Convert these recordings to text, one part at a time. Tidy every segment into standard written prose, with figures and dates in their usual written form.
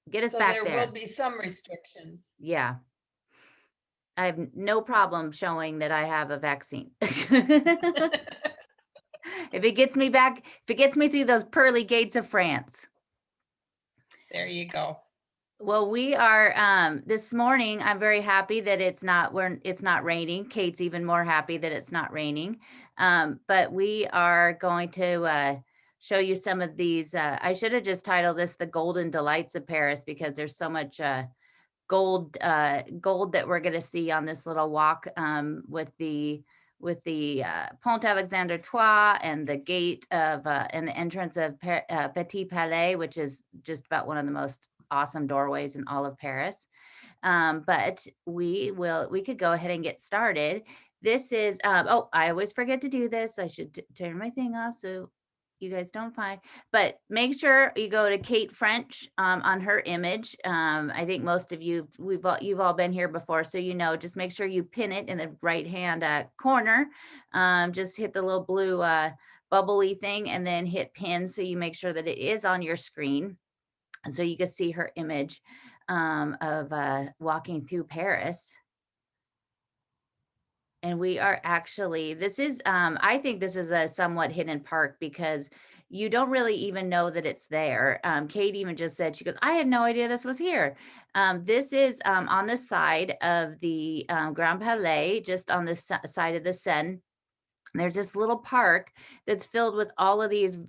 Get us So back there there. will be some restrictions. Yeah. I have no problem showing that I have a vaccine. If it gets me back, if it gets me through those pearly gates of France. There you go. Well, we are this morning, I'm very happy that it's not raining. Kate's even more happy that it's not raining. But we are going to show you some of these. I should have just titled this The Golden Delights of Paris, because there's so much gold that we're going to see on this little walk with the Pont Alexandre and the gate of and the entrance of Petit Palais, which is just about one of the most awesome doorways in all of Paris. But we could go ahead and get started. This is oh, I always forget to do this. I should turn my thing off so you guys don't find, but make sure you go to Kate French on her image. I think most of you, you've all been here before, so you know, just make sure you pin it in the right hand corner. Just hit the little blue bubbly thing and then hit pin, so you make sure that it is on your screen. And so you can see her image of walking through Paris. And we are actually, this is, I think this is a somewhat hidden park, because you don't really even know that it's there. Kate even just said, she goes, I had no idea this was here. This is on the side of the Grand Palais, just on the side of the Seine. There's this little park that's filled with all of these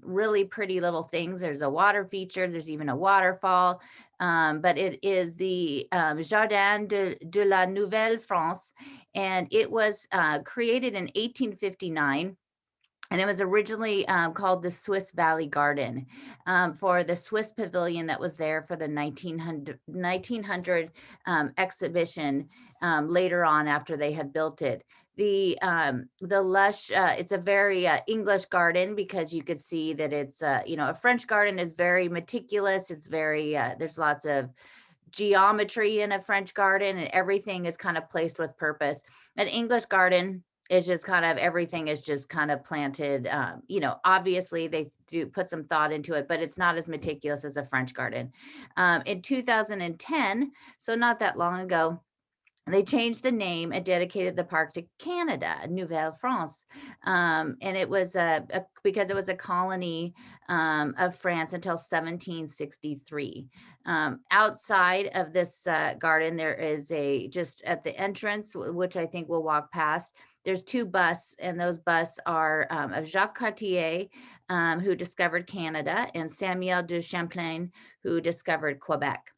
really pretty little things. There's a water feature. There's even a waterfall. But it is the Jardin de la Nouvelle France. And it was created in 1859. And it was originally called the Swiss Valley Garden for the Swiss pavilion that was there for the 1900 exhibition later on, after they had built it. The lush, it's a very English garden, because you could see that it's, a French garden is very meticulous. It's very, there's lots of geometry in a French garden, and everything is kind of placed with purpose. An English garden is just kind of, everything is just kind of planted. Obviously they do put some thought into it, but it's not as meticulous as a French garden. In 2010, so not that long ago, they changed the name and dedicated the park to Canada, Nouvelle France. And it was because it was a colony of France until 1763. Outside of this garden, there is just at the entrance, which I think we'll walk past, there's two busts, and those busts are of Jacques Cartier, who discovered Canada, and Samuel de Champlain, who discovered Quebec.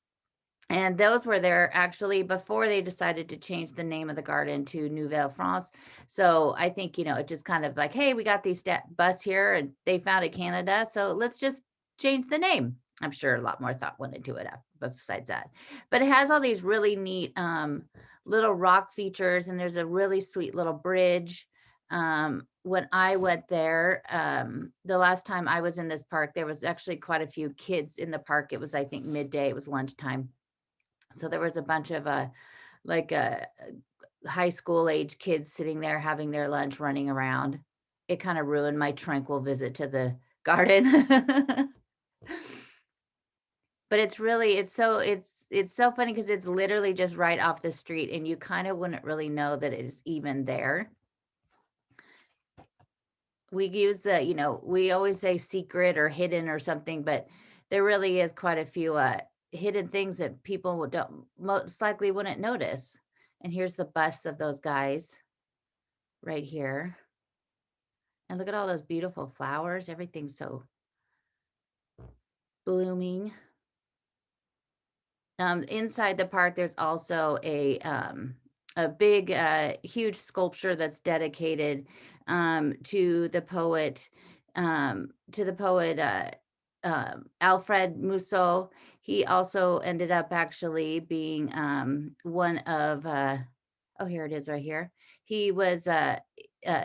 And those were there actually before they decided to change the name of the garden to Nouvelle France. So I think, it just kind of like, hey, we got these busts here and they founded Canada, so let's just change the name. I'm sure a lot more thought went into it besides that. But it has all these really neat little rock features, and there's a really sweet little bridge. When I went there, the last time I was in this park, there was actually quite a few kids in the park. It was, I think, midday, it was lunchtime. So there was a bunch of high school age kids sitting there having their lunch, running around. It kind of ruined my tranquil visit to the garden. But it's so funny, because it's literally just right off the street, and you kind of wouldn't really know that it's even there. We use we always say secret or hidden or something, but there really is quite a few hidden things that people most likely wouldn't notice. And here's the busts of those guys right here. And look at all those beautiful flowers. Everything's so blooming. Inside the park, there's also a big, huge sculpture that's dedicated to the poet, Alfred Musset. He also ended up actually being one of, oh, here it is right here. He was,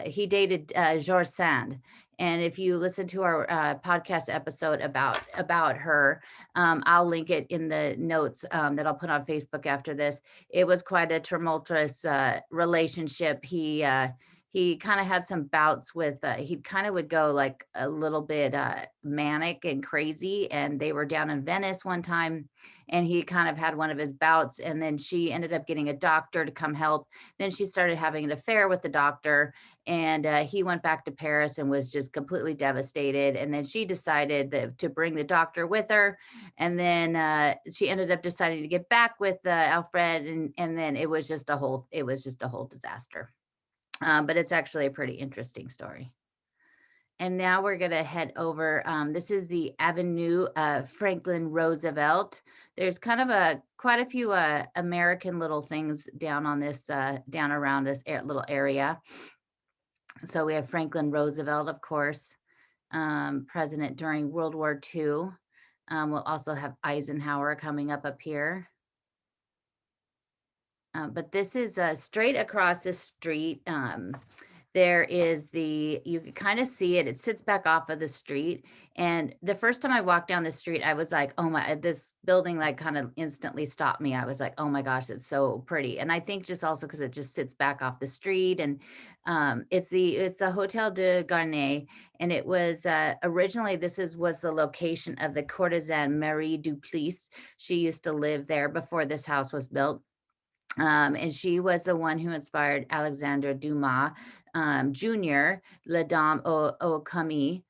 he dated George Sand. And if you listen to our podcast episode about her, I'll link it in the notes that I'll put on Facebook after this. It was quite a tumultuous relationship. He he kind of had some bouts with, he kind of would go like a little bit manic and crazy. And they were down in Venice one time, and he kind of had one of his bouts. And then she ended up getting a doctor to come help. Then she started having an affair with the doctor, and he went back to Paris and was just completely devastated. And then she decided to bring the doctor with her, and then she ended up deciding to get back with Alfred, and then it was just a whole disaster. But it's actually a pretty interesting story. And now we're gonna head over. This is the Avenue Franklin Roosevelt. There's kind of quite a few American little things down on this down around this little area. So we have Franklin Roosevelt, of course, president during World War II. We'll also have Eisenhower coming up here. But this is straight across the street. There is you can kind of see it. It sits back off of the street. And the first time I walked down the street, I was like, oh my, this building like kind of instantly stopped me. I was like, oh my gosh, it's so pretty. And I think just also because it just sits back off the street. And it's the Hotel de Garnier. And it was originally, was the location of the courtesan Marie Duplessis. She used to live there before this house was built. And she was the one who inspired Alexandre Dumas Jr., La Dame au Camille.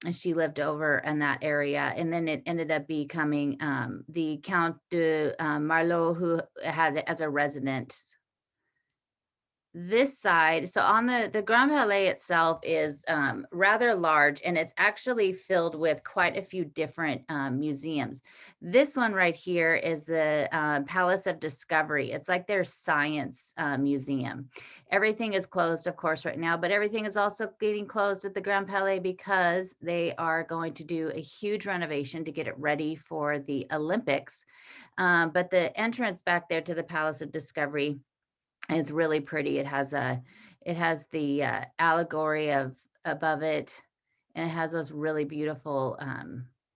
And she lived over in that area. And then it ended up becoming the Count de Marlot, who had it as a residence. This side, so on the Grand Palais itself is rather large, and it's actually filled with quite a few different museums. This one right here is the Palace of Discovery. It's like their science museum. Everything is closed, of course, right now, but everything is also getting closed at the Grand Palais because they are going to do a huge renovation to get it ready for the Olympics. But the entrance back there to the Palace of Discovery is really pretty. It has the allegory of above it, and it has those really beautiful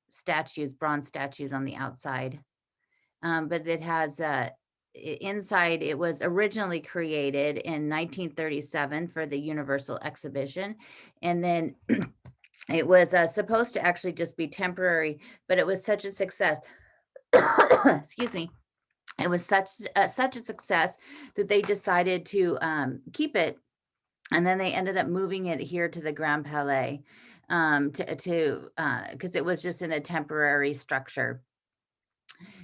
statues, bronze statues on the outside. But it has inside, it was originally created in 1937 for the Universal Exhibition, and then it was supposed to actually just be temporary, but it was such a success. Excuse me. It was such a success that they decided to keep it, and then they ended up moving it here to the Grand Palais because it was just in a temporary structure.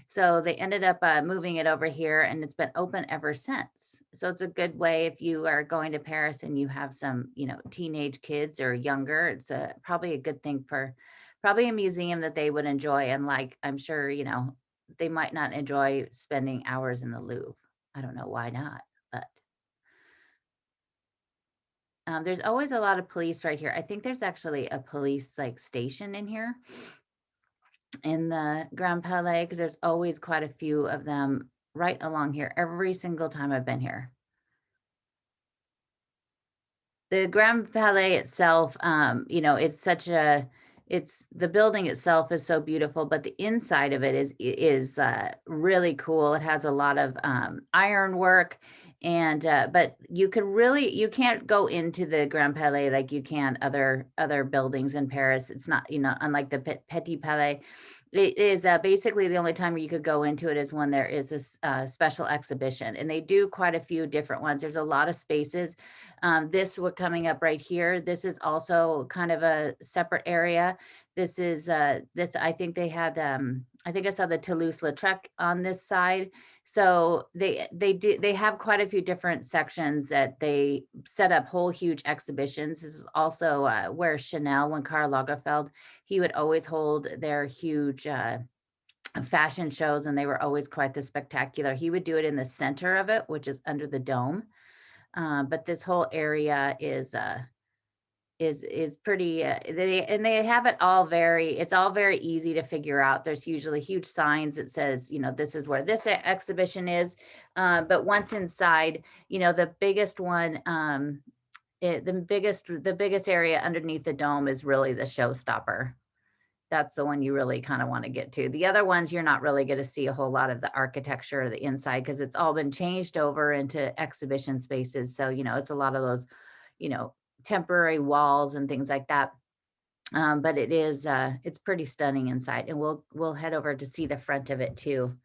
So they ended up moving it over here, and it's been open ever since. So it's a good way if you are going to Paris and you have some, teenage kids or younger. It's probably a good thing for probably a museum that they would enjoy. And like, I'm sure, they might not enjoy spending hours in the Louvre. I don't know why not, but there's always a lot of police right here. I think there's actually a police like station in here in the Grand Palais because there's always quite a few of them right along here every single time I've been here. The Grand Palais itself, the building itself is so beautiful, but the inside of it is really cool. It has a lot of ironwork, and but you can't go into the Grand Palais like you can other buildings in Paris. It's not, unlike the Petit Palais. It is basically the only time where you could go into it is when there is a special exhibition, and they do quite a few different ones. There's a lot of spaces. This one coming up right here, this is also kind of a separate area. This is I think they had I think I saw the Toulouse-Lautrec on this side. So they have quite a few different sections that they set up whole huge exhibitions. This is also where Chanel, when Karl Lagerfeld, he would always hold their huge fashion shows, and they were always quite the spectacular. He would do it in the center of it, which is under the dome. But this whole area is pretty, they have it all it's all very easy to figure out. There's usually huge signs that says, this is where this exhibition is. But once inside, the biggest one, the biggest area underneath the dome is really the showstopper. That's the one you really kind of want to get to. The other ones, you're not really going to see a whole lot of the architecture of the inside because it's all been changed over into exhibition spaces. So, it's a lot of those, you know, temporary walls and things like that. But it's pretty stunning inside, and we'll head over to see the front of it too.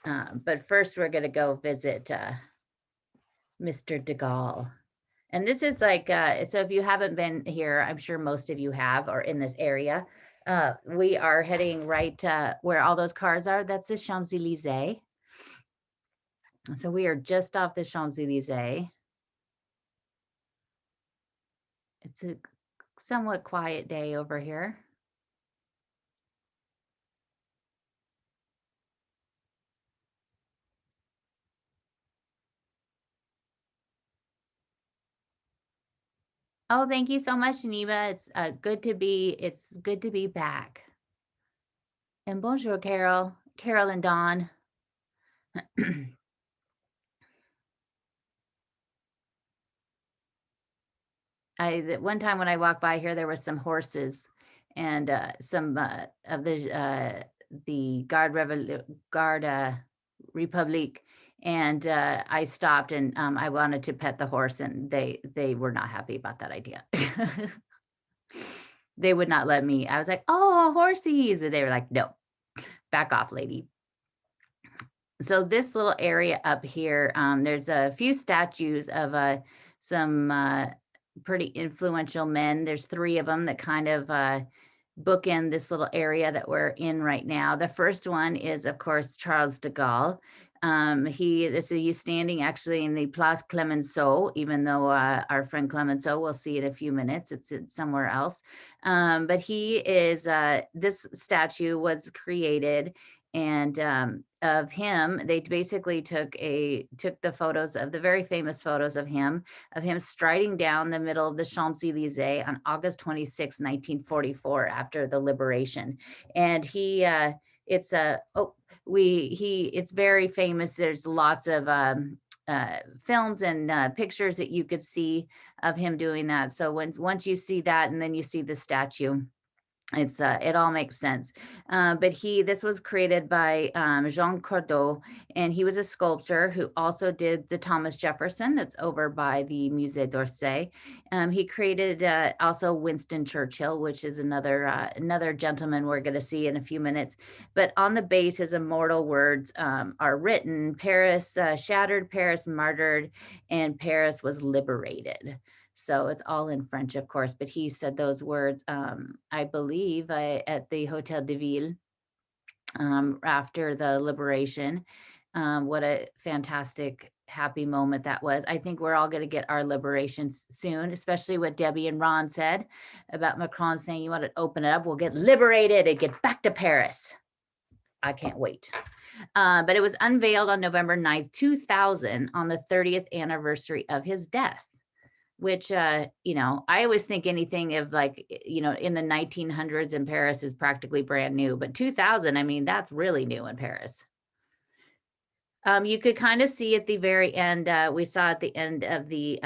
But first we're gonna go visit Mr. de Gaulle. And this is like, so if you haven't been here, I'm sure most of you have, or in this area. We are heading right where all those cars are. That's the Champs-Élysées. So we are just off the Champs-Élysées. It's a somewhat quiet day over here. Oh, thank you so much, Neva. It's good to be back. And bonjour, Carol and Dawn. One time when I walked by here, there was some horses and some of the Guard Republique, and I stopped and I wanted to pet the horse, and they were not happy about that idea. They would not let me. I was like, "Oh, horsies," and they were like, "No, back off, lady." So this little area up here, there's a few statues of some pretty influential men. There's 3 of them that kind of bookend this little area that we're in right now. The first one is, of course, Charles de Gaulle. He's standing actually in the Place Clemenceau, even though our friend Clemenceau, we'll see in a few minutes, it's somewhere else. But he is, this statue was created, and of him, they basically took the photos of the very famous photos of him striding down the middle of the Champs-Élysées on August 26, 1944, after the liberation. And it's a it's very famous. There's lots of films and pictures that you could see of him doing that. So once you see that, and then you see the statue, it all makes sense. But this was created by Jean Cordot, and he was a sculptor who also did the Thomas Jefferson that's over by the Musée d'Orsay. He created also Winston Churchill, which is another gentleman we're going to see in a few minutes. But on the base, his immortal words are written: Paris shattered, Paris martyred, and Paris was liberated. So it's all in French, of course, but he said those words, I believe, at the Hotel de Ville after the liberation. What a fantastic, happy moment that was. I think we're all going to get our liberations soon, especially what Debbie and Ron said about Macron saying, you want to open it up, we'll get liberated and get back to Paris. I can't wait. But it was unveiled on November 9th, 2000, on the 30th anniversary of his death. Which, I always think anything of like, in the 1900s in Paris is practically brand new, but 2000, I mean, that's really new in Paris. You could kind of see at the very end, we saw at the end of the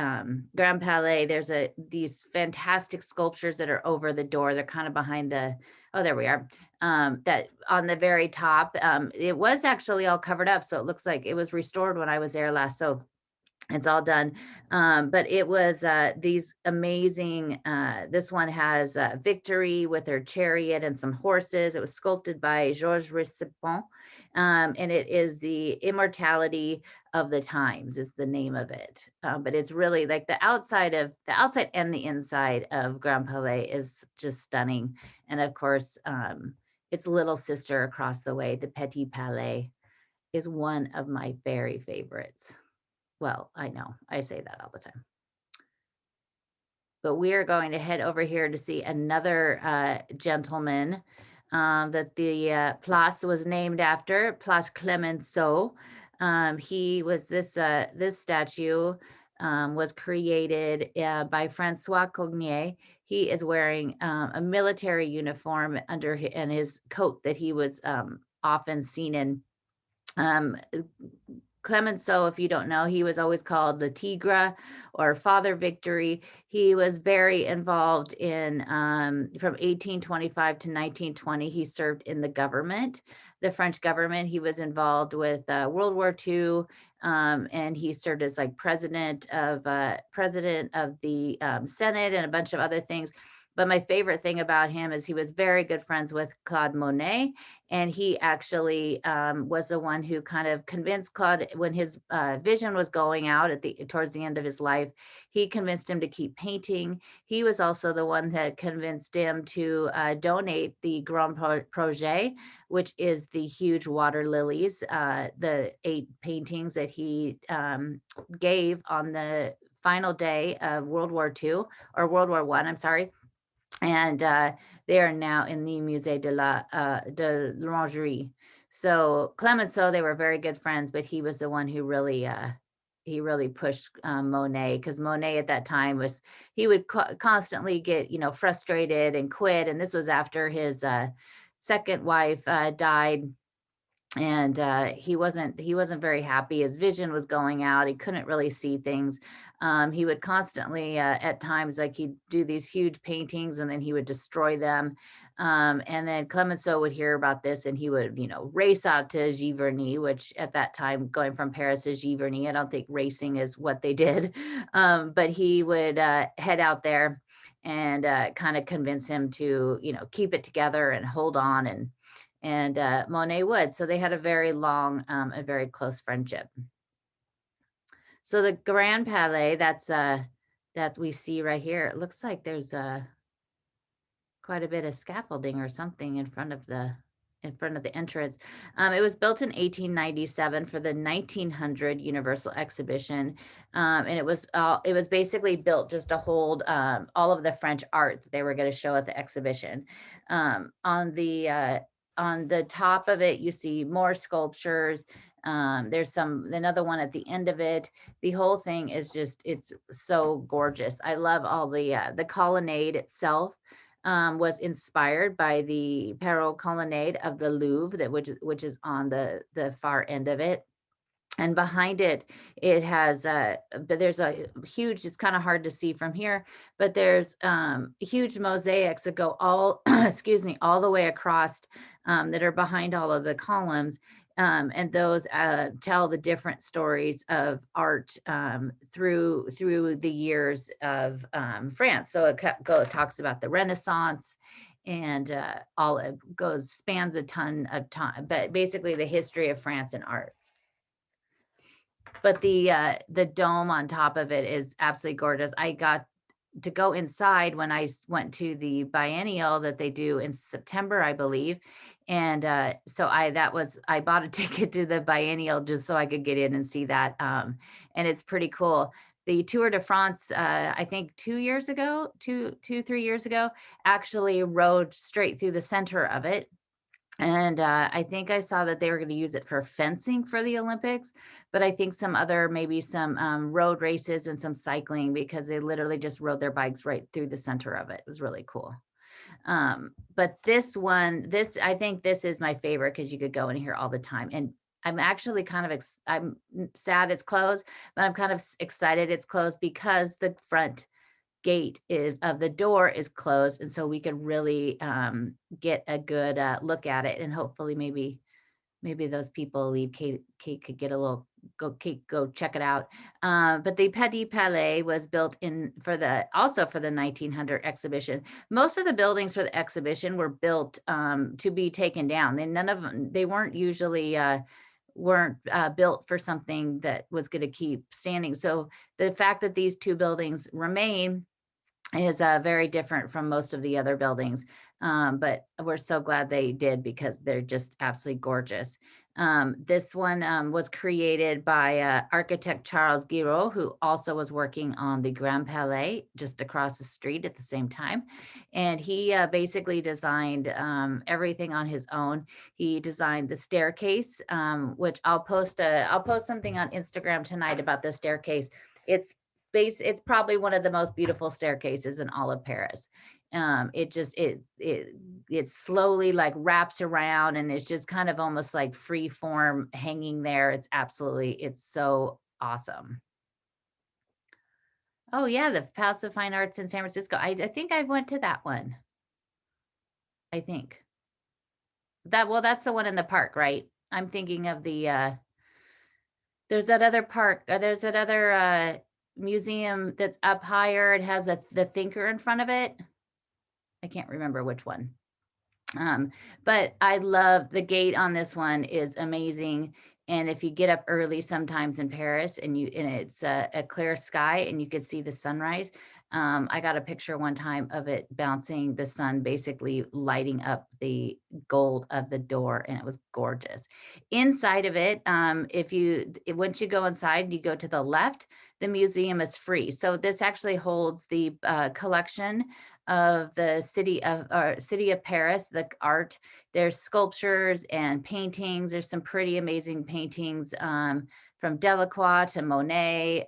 Grand Palais, there's these fantastic sculptures that are over the door. They're kind of behind oh, there we are. That on the very top, it was actually all covered up. So it looks like it was restored when I was there last. So it's all done. But it was these amazing, this one has Victory with her chariot and some horses. It was sculpted by Georges Ricipon. And it is the Immortality of the Times is the name of it. But it's really like the outside and the inside of Grand Palais is just stunning. And of course, its little sister across the way, the Petit Palais, is one of my very favorites. Well, I know, I say that all the time. But we are going to head over here to see another gentleman that the Place was named after, Place Clemenceau. He was this statue was created by Francois Cognier. He is wearing a military uniform under his coat that he was often seen in. Clemenceau, if you don't know, he was always called the Tigre or Father Victory. He was very involved in, from 1825 to 1920, he served in the government, the French government. He was involved with World War II, and he served as like president of the Senate and a bunch of other things. But my favorite thing about him is he was very good friends with Claude Monet, and he actually was the one who kind of convinced Claude when his vision was going out towards the end of his life. He convinced him to keep painting. He was also the one that convinced him to donate the Grand Projet, which is the huge water lilies, the 8 paintings that he gave on the final day of World War II or World War I. I'm sorry, and they are now in the Musée de l'Orangerie. So Clemenceau, they were very good friends, but he was the one who really pushed Monet, because Monet at that time he would constantly get frustrated and quit, and this was after his second wife died, and he wasn't very happy. His vision was going out. He couldn't really see things. He would constantly at times, like, he'd do these huge paintings and then he would destroy them, and then Clemenceau would hear about this and he would race out to Giverny, which at that time, going from Paris to Giverny, I don't think racing is what they did, but he would head out there and kind of convince him to keep it together and hold on, and Monet would. So they had a very long, a very close friendship. So the Grand Palais, that we see right here, it looks like there's quite a bit of scaffolding or something in front of the entrance. It was built in 1897 for the 1900 Universal Exhibition, and it was basically built just to hold all of the French art that they were going to show at the exhibition. On the top of it, you see more sculptures. There's another one at the end of it. The whole thing is it's so gorgeous. I love all the colonnade itself. Was inspired by the Perrault colonnade of the Louvre, which is on the far end of it. And behind it, it has but there's a huge, it's kind of hard to see from here, but there's huge mosaics that go all excuse me, all the way across, that are behind all of the columns. And those tell the different stories of art through the years of France. So it talks about the Renaissance, and all it spans a ton of time, but basically the history of France and art. But the dome on top of it is absolutely gorgeous. I got to go inside when I went to the biennial that they do in September, I believe. And so I bought a ticket to the biennial just so I could get in and see that. And it's pretty cool. The Tour de France, I think 2 years ago, 3 years ago, actually rode straight through the center of it. And I think I saw that they were going to use it for fencing for the Olympics, but I think maybe some road races and some cycling, because they literally just rode their bikes right through the center of it. It was really cool. But I think this is my favorite, because you could go in here all the time. And I'm actually I'm sad it's closed, but I'm kind of excited it's closed, because the front gate of the door is closed, and so we could really get a good look at it, and hopefully maybe those people leave. Kate could get a little go check it out. But the Petit Palais was built also for the 1900 exhibition. Most of the buildings for the exhibition were built to be taken down. They weren't usually built for something that was going to keep standing. So the fact that these two buildings remain is very different from most of the other buildings. But we're so glad they did, because they're just absolutely gorgeous. This one was created by architect Charles Giraud, who also was working on the Grand Palais just across the street at the same time. And he basically designed everything on his own. He designed the staircase, which I'll post something on Instagram tonight about the staircase. It's probably one of the most beautiful staircases in all of Paris. It slowly like wraps around and it's just kind of almost like free form hanging there. It's so awesome. Oh yeah, the Palace of Fine Arts in San Francisco. I think I went to that one. I think that's the one in the park, right? I'm thinking of there's that other park, there's that other museum that's up higher. It has the thinker in front of it. I can't remember which one. But I love the gate on this one is amazing. And if you get up early sometimes in Paris and it's a clear sky and you could see the sunrise. I got a picture one time of it bouncing, the sun basically lighting up the gold of the door, and it was gorgeous. Inside of it, once you go inside, you go to the left, the museum is free. So this actually holds the collection of the city of Paris, the art. There's sculptures and paintings. There's some pretty amazing paintings from Delacroix to Monet,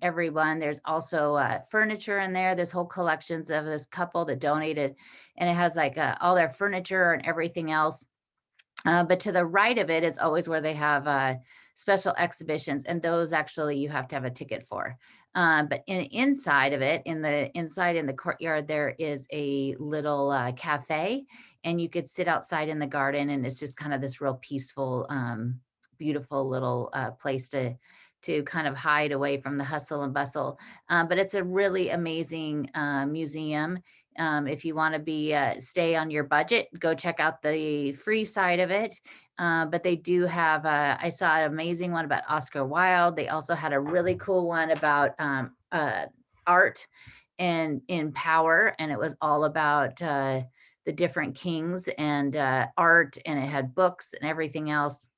everyone. There's also furniture in there. There's whole collections of this couple that donated, and it has like all their furniture and everything else. But to the right of it is always where they have special exhibitions, and those actually you have to have a ticket for. But inside of it, in the courtyard, there is a little cafe, and you could sit outside in the garden, and it's just kind of this real peaceful, beautiful little place to kind of hide away from the hustle and bustle. But it's a really amazing museum. If you want to stay on your budget, go check out the free side of it. But they do have, I saw an amazing one about Oscar Wilde. They also had a really cool one about art and in power. And it was all about the different kings and art, and it had books and everything else.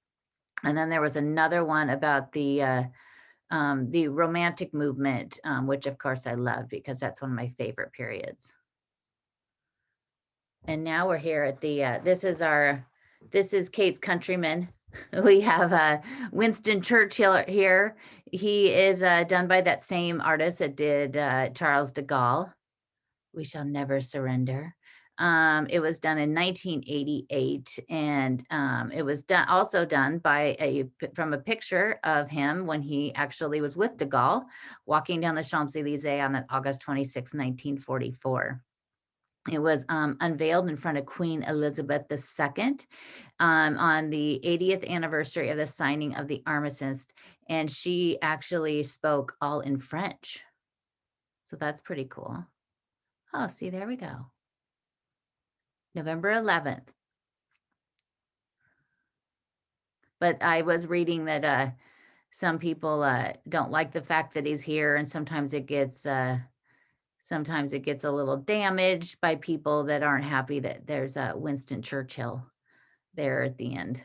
And then there was another one about the Romantic movement, which of course I love because that's one of my favorite periods. And now we're here at the, this is Kate's countryman. We have Winston Churchill here. He is done by that same artist that did Charles de Gaulle. We shall never surrender. It was done in 1988, and it was also done by from a picture of him when he actually was with de Gaulle walking down the Champs-Élysées on that August 26, 1944. It was unveiled in front of Queen Elizabeth II on the 80th anniversary of the signing of the armistice, and she actually spoke all in French. So that's pretty cool. Oh, see, there we go. November 11th. But I was reading that some people don't like the fact that he's here, and sometimes it gets a little damaged by people that aren't happy that there's Winston Churchill there at the end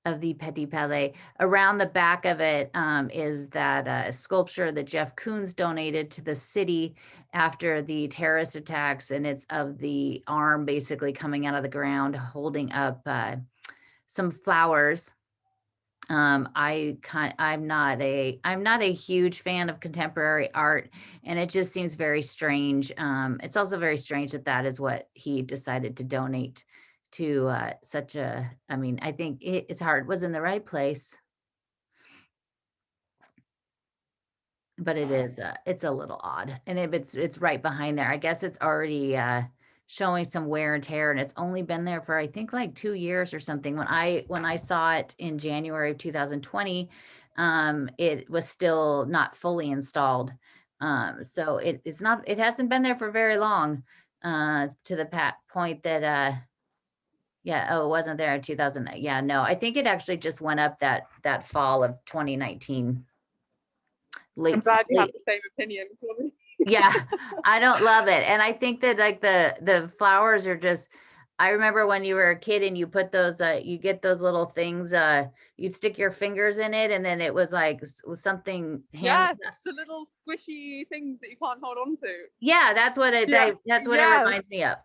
of the Petit Palais. Around the back of it is that sculpture that Jeff Koons donated to the city after the terrorist attacks, and it's of the arm basically coming out of the ground holding up some flowers. I'm not a huge fan of contemporary art, and it just seems very strange. It's also very strange that is what he decided to donate to I mean, I think his heart was in the right place, but it's a little odd. And it's right behind there. I guess it's already showing some wear and tear, and it's only been there for I think like 2 years or something. When I saw it in January of 2020, it was still not fully installed. So it hasn't been there for very long, to the point that yeah, oh, it wasn't there in 2000. Yeah, no, I think it actually just went up that fall of 2019. I'm glad you have the same opinion. Yeah, I don't love it. And I think that like the flowers are just, I remember when you were a kid and you put those, you get those little things, you'd stick your fingers in it, and then it was like something. Yeah, the little squishy things that you can't hold on to. Yeah, that's what it reminds me of.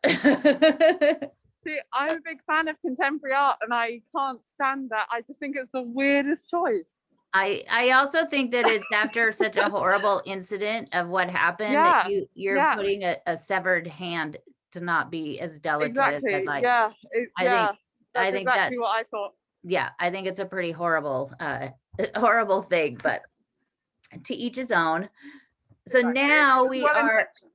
See, I'm a big fan of contemporary art, and I can't stand that. I just think it's the weirdest choice. I also think that it's after such a horrible incident of what happened Yeah, that you're yeah. putting a severed hand to not be as delicate as I'd Exactly. like. Yeah. I think That's I think that exactly what I thought. yeah, I think it's a pretty horrible horrible thing, but to each his own. So Exactly. now It's we well are intentioned.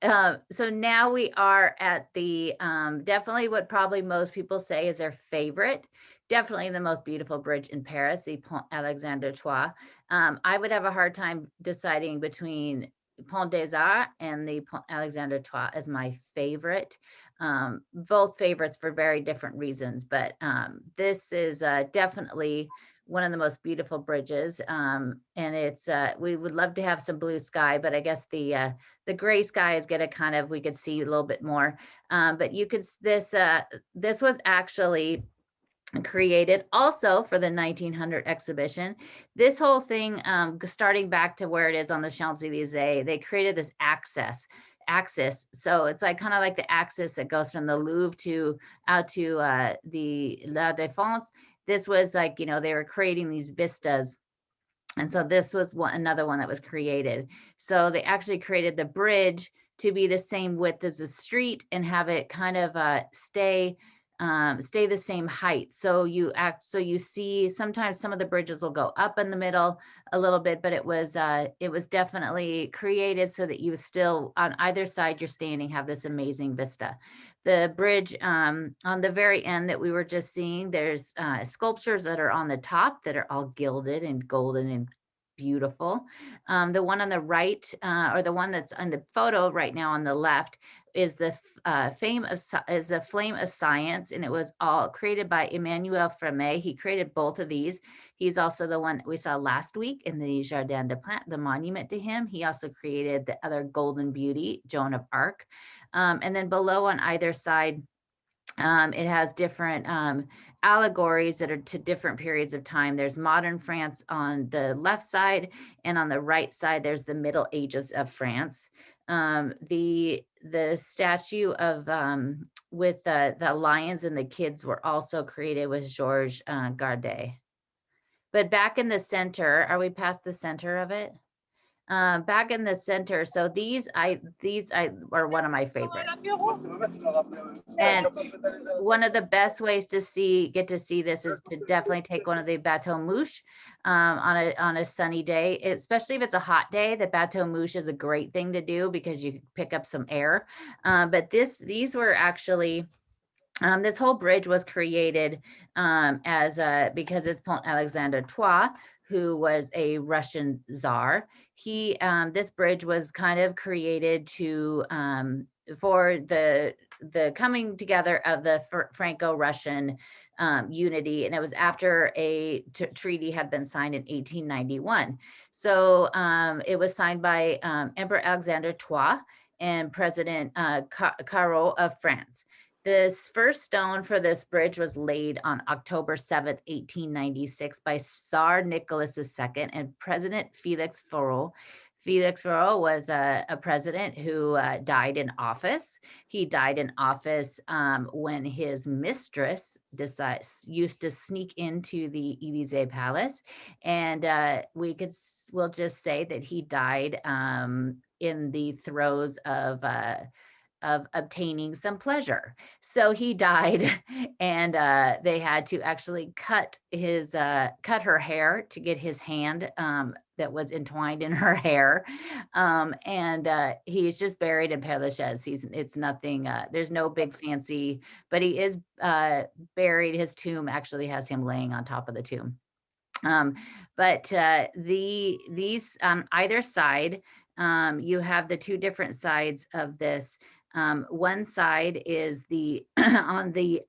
yeah, so now we are at the definitely what probably most people say is their favorite, definitely the most beautiful bridge in Paris, the Pont Alexandre. I would have a hard time deciding between Pont des Arts and the Pont Alexandre as my favorite. Both favorites for very different reasons, but this is definitely one of the most beautiful bridges. And it's we would love to have some blue sky, but I guess the gray sky is gonna kind of, we could see a little bit more. But you could, this was actually created also for the 1900 exhibition. This whole thing, starting back to where it is on the Champs-Élysées, they created this axis. So it's like kind of like the axis that goes from the Louvre to out to the La Défense. This was like, they were creating these vistas. And so this was another one that was created. So they actually created the bridge to be the same width as the street and have it kind of stay the same height. So you see sometimes some of the bridges will go up in the middle a little bit, but it was definitely created so that you still on either side you're standing have this amazing vista. The bridge on the very end that we were just seeing, there's sculptures that are on the top that are all gilded and golden and beautiful. The one on the right, or the one that's on the photo right now on the left, is the flame of science, and it was all created by Emmanuel Freme. He created both of these. He's also the one that we saw last week in the Jardin des Plantes, the monument to him. He also created the other Golden Beauty, Joan of Arc. And then below on either side, it has different allegories that are to different periods of time. There's modern France on the left side, and on the right side, there's the Middle Ages of France. The statue of with the lions and the kids were also created with Georges Gardet. But back in the center, are we past the center of it? Back in the center. So these are one of my favorites. And one of the best ways to get to see this is to definitely take one of the bateau mouche on a sunny day, especially if it's a hot day. The bateau mouche is a great thing to do because you pick up some air. But these were actually, this whole bridge was created because it's Pont Alexandre III, who was a Russian czar. This bridge was kind of created for the coming together of the Franco-Russian unity, and it was after a treaty had been signed in 1891. So it was signed by Emperor Alexander II and President Caro of France. This first stone for this bridge was laid on October 7th, 1896 by Tsar Nicholas II and President Felix Faure. Felix Faure was a president who died in office. He died in office when his mistress used to sneak into the Élysée Palace. And we'll just say that he died in the throes of obtaining some pleasure. So he died, and they had to actually cut her hair to get his hand that was entwined in her hair. And he's just buried in Père Lachaise. It's nothing, there's no big fancy, but he is buried. His tomb actually has him laying on top of the tomb. But these either side, you have the two different sides of this. One side is on the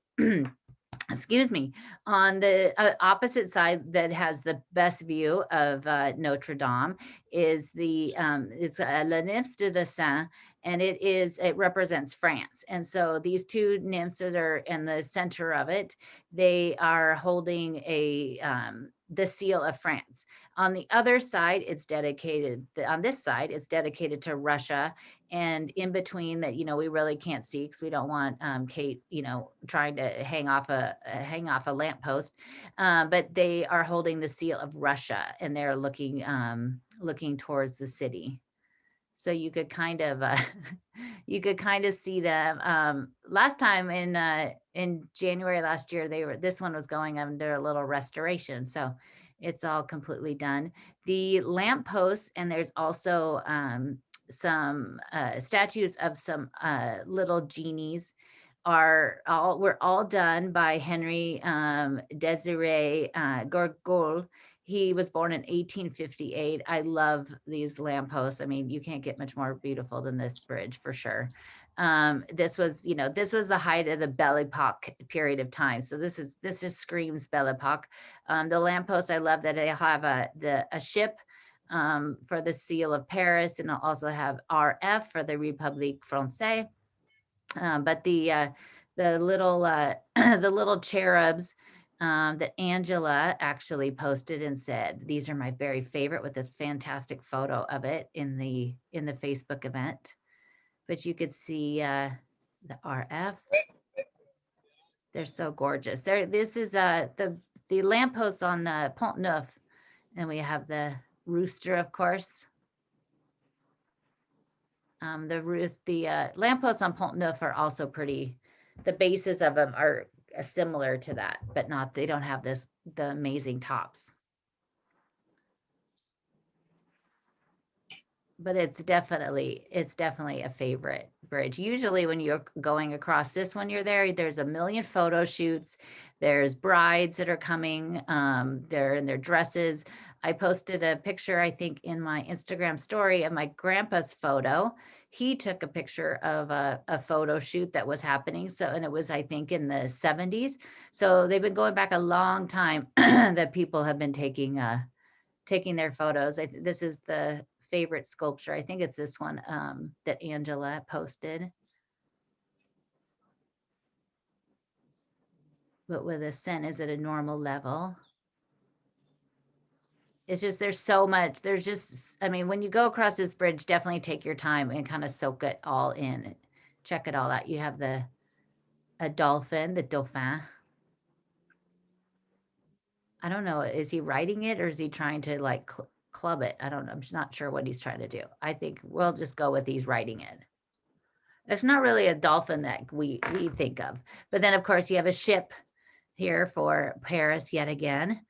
excuse me, on the opposite side that has the best view of Notre Dame is it's La Nef de the Saint, and it represents France. And so these two nymphs that are in the center of it, they are holding the seal of France. On the other side, it's dedicated, on this side, it's dedicated to Russia. And in between that, we really can't see because we don't want Kate, trying to hang off a lamppost. But they are holding the seal of Russia, and they're looking towards the city. So you could kind of see them. Last time in January last year, this one was going under a little restoration. So it's all completely done. The lampposts, and there's also some statues of some little genies were all done by Henry Desiree Gorgol. He was born in 1858. I love these lampposts. I mean, you can't get much more beautiful than this bridge for sure. This was the height of the Belle Epoque period of time. So this screams Belle Epoque. The lampposts, I love that they have a ship for the seal of Paris, and I'll also have RF for the République Française. But the little the little cherubs that Angela actually posted and said, these are my very favorite, with this fantastic photo of it in the Facebook event. But you could see the RF. They're so gorgeous. This is the lampposts on the Pont Neuf, and we have the rooster, of course. The lampposts on Pont Neuf are also pretty. The bases of them are similar to that, but they don't have the amazing tops. But it's definitely a favorite bridge. Usually when you're going across this one, there's a million photo shoots. There's brides that are coming. They're in their dresses. I posted a picture, I think, in my Instagram story of my grandpa's photo. He took a picture of a photo shoot that was happening. So, and it was, I think, in the 70s. So they've been going back a long time that people have been taking their photos. This is the favorite sculpture. I think it's this one that Angela posted. But with a cent is at a normal level. It's just, there's so much, I mean, when you go across this bridge, definitely take your time and kind of soak it all in, check it all out. You have a dolphin, the dauphin. I don't know, is he riding it or is he trying to like club it? I don't know. I'm just not sure what he's trying to do. I think we'll just go with he's riding it. It's not really a dolphin that we think of. But then, of course, you have a ship here for Paris yet again.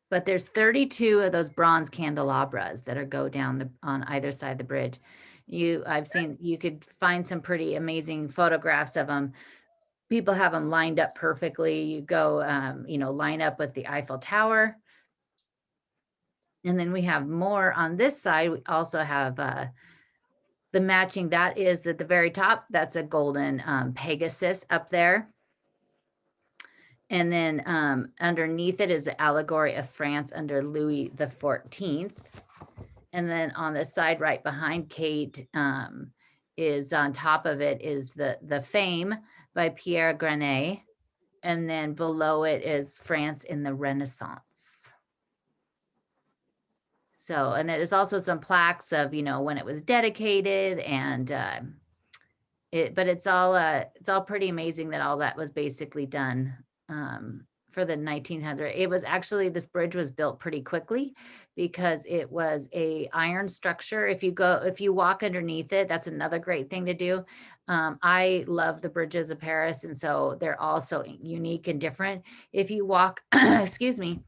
But there's 32 of those bronze candelabras that go down on either side of the bridge. I've seen, you could find some pretty amazing photographs of them. People have them lined up perfectly. You go, line up with the Eiffel Tower. And then we have more on this side. We also have the matching, that is at the very top, that's a golden Pegasus up there. And then underneath it is the allegory of France under Louis XIV. And then on the side right behind Kate is on top of it is the Fame by Pierre Granet. And then below it is France in the Renaissance. So, and there's also some plaques of, when it was dedicated, and but it's all pretty amazing that all that was basically done for the 1900. It was actually, this bridge was built pretty quickly because it was a iron structure. If you walk underneath it, that's another great thing to do. I love the bridges of Paris, and so they're all so unique and different. If you walk, excuse me,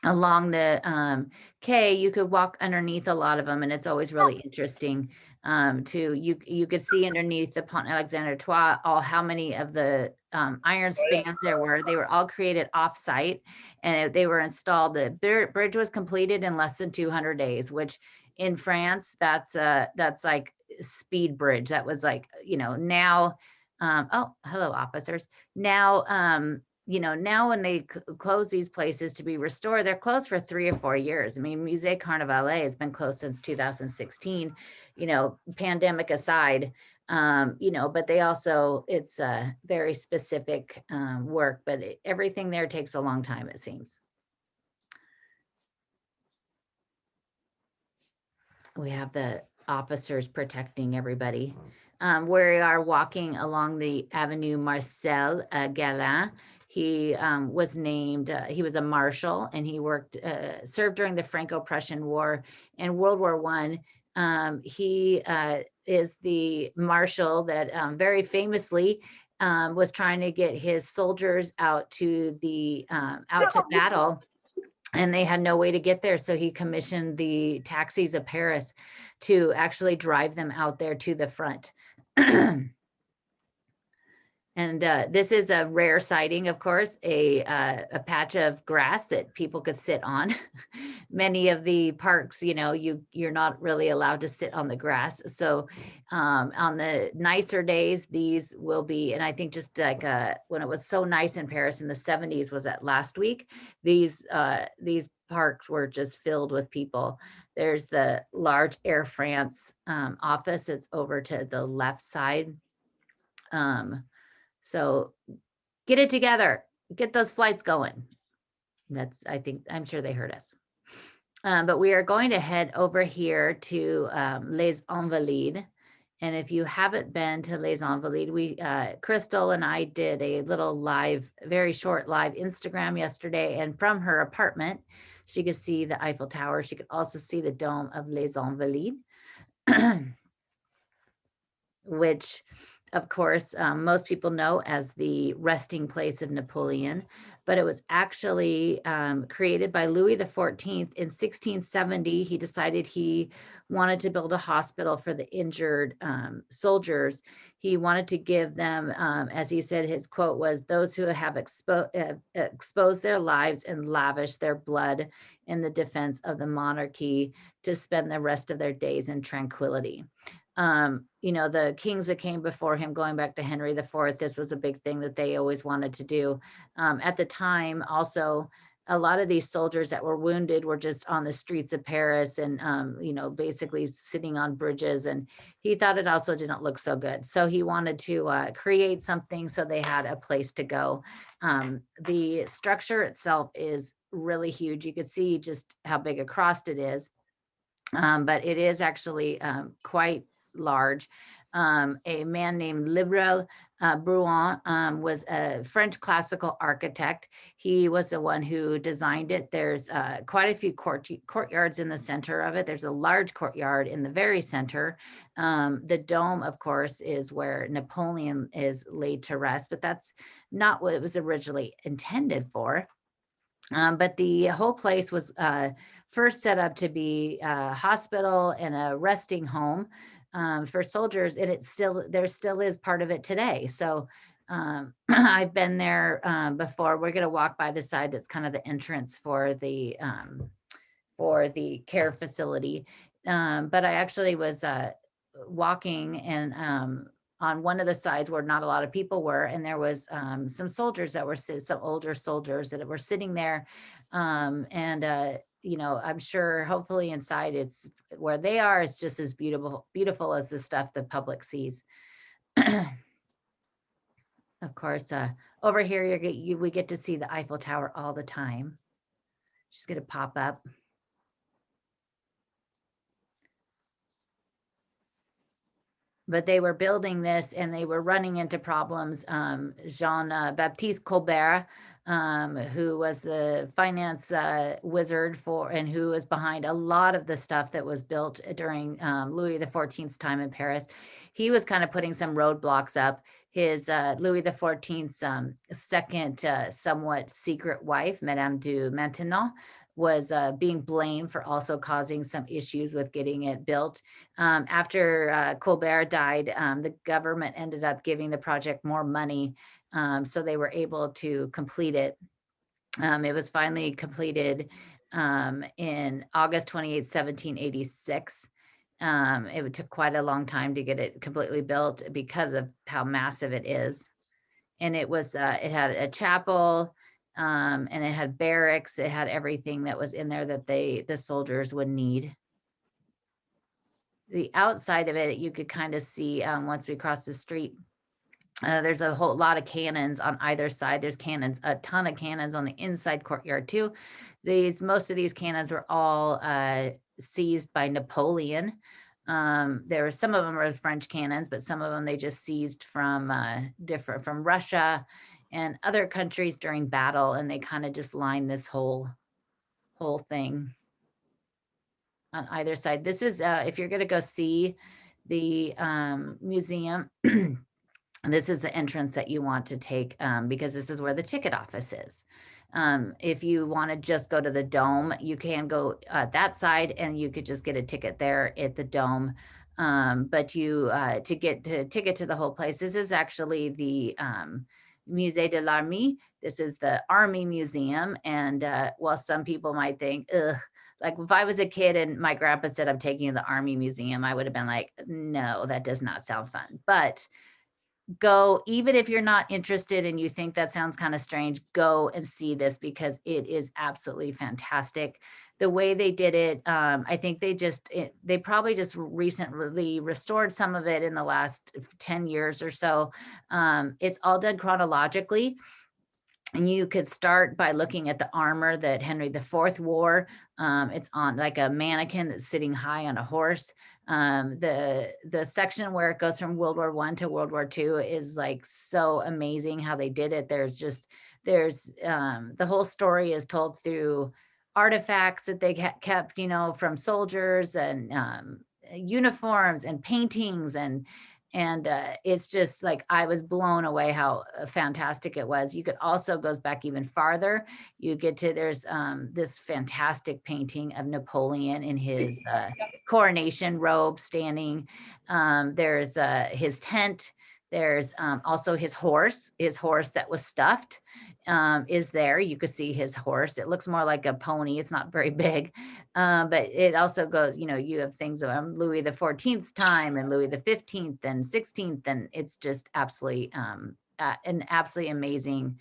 along the quay, you could walk underneath a lot of them, and it's always really interesting you could see underneath the Pont Alexandre how many of the iron spans there were. They were all created off-site, and they were installed. The bridge was completed in less than 200 days, which in France, that's like speed bridge. That was like, now, oh, hello, officers. Now, now when they close these places to be restored, they're closed for 3 or 4 years. I mean, Musée Carnavalet has been closed since 2016, pandemic aside, but they also, it's a very specific work, but everything there takes a long time, it seems. We have the officers protecting everybody. We are walking along the Avenue Marcel Galin. He was named, he was a marshal, and he served during the Franco-Prussian War and World War I. He is the marshal that very famously was trying to get his soldiers out to battle, and they had no way to get there. So he commissioned the taxis of Paris to actually drive them out there to the front. And this is a rare sighting, of course, a patch of grass that people could sit on. Many of the parks, you're not really allowed to sit on the grass. So on the nicer days, these will be, and I think just like when it was so nice in Paris in the 70s, was that last week, these parks were just filled with people. There's the large Air France office. It's over to the left side. So get it together, get those flights going. I'm sure they heard us. But we are going to head over here to Les Invalides. And if you haven't been to Les Invalides, Crystal and I did a little very short live Instagram yesterday. And from her apartment, she could see the Eiffel Tower. She could also see the dome of Les Invalides, which, of course, most people know as the resting place of Napoleon, but it was actually created by Louis XIV in 1670. He decided he wanted to build a hospital for the injured soldiers. He wanted to give them, as he said, his quote was, "Those who have exposed their lives and lavished their blood in the defense of the monarchy to spend the rest of their days in tranquility." The kings that came before him, going back to Henry IV, this was a big thing that they always wanted to do. At the time, also, a lot of these soldiers that were wounded were just on the streets of Paris and, basically sitting on bridges. And he thought it also didn't look so good. So he wanted to create something so they had a place to go. The structure itself is really huge. You can see just how big across it is. But it is actually quite large. A man named Librel Bruant was a French classical architect. He was the one who designed it. There's quite a few courtyards in the center of it. There's a large courtyard in the very center. The dome, of course, is where Napoleon is laid to rest, but that's not what it was originally intended for. But the whole place was first set up to be a hospital and a resting home for soldiers, and there still is part of it today. So I've been there before. We're going to walk by the side that's kind of the entrance for the care facility. But I actually was walking and on one of the sides where not a lot of people were, and there was some soldiers that were some older soldiers that were sitting there, I'm sure hopefully inside it's where they are, it's just as beautiful as the stuff the public sees. Of course, over here we get to see the Eiffel Tower all the time. She's going to pop up. But they were building this and they were running into problems. Jean-Baptiste Colbert, who was the finance wizard and who was behind a lot of the stuff that was built during Louis XIV's time in Paris. He was kind of putting some roadblocks up. His Louis XIV's second somewhat secret wife, Madame de Maintenon, was being blamed for also causing some issues with getting it built. After Colbert died, the government ended up giving the project more money, so they were able to complete it. It was finally completed in August 28, 1786. It took quite a long time to get it completely built because of how massive it is. and it was, it had a chapel, and it had barracks. It had everything that was in there that the soldiers would need. The outside of it, you could kind of see, once we crossed the street, there's a whole lot of cannons on either side. There's cannons, a ton of cannons on the inside courtyard too. Most of these cannons were all seized by Napoleon. There were some of them were French cannons, but some of them they just seized from from Russia and other countries during battle, and they kind of just lined this whole thing on either side. This is if you're going to go see the museum. This is the entrance that you want to take, because this is where the ticket office is. If you want to just go to the dome, you can go that side and you could just get a ticket there at the dome. But you to get to ticket to the whole place, this is actually the Musée de l'Armée. This is the Army Museum. And while some people might think, ugh, like if I was a kid and my grandpa said, I'm taking you to the Army Museum, I would have been like, no, that does not sound fun. But go, even if you're not interested and you think that sounds kind of strange, go and see this because it is absolutely fantastic. The way they did it, I think they probably just recently restored some of it in the last 10 years or so. It's all done chronologically. And you could start by looking at the armor that Henry IV wore. It's on like a mannequin that's sitting high on a horse. The section where it goes from World War I to World War II is like so amazing how they did it. There's the whole story is told through artifacts that they kept, from soldiers and uniforms and paintings and it's just like I was blown away how fantastic it was. You could also goes back even farther. You get to there's this fantastic painting of Napoleon in his coronation robe standing. There's his tent. There's also his horse that was stuffed is there. You could see his horse. It looks more like a pony. It's not very big. But it also goes, you have things of Louis the 14th time and Louis the 15th and 16th. And it's just absolutely an absolutely amazing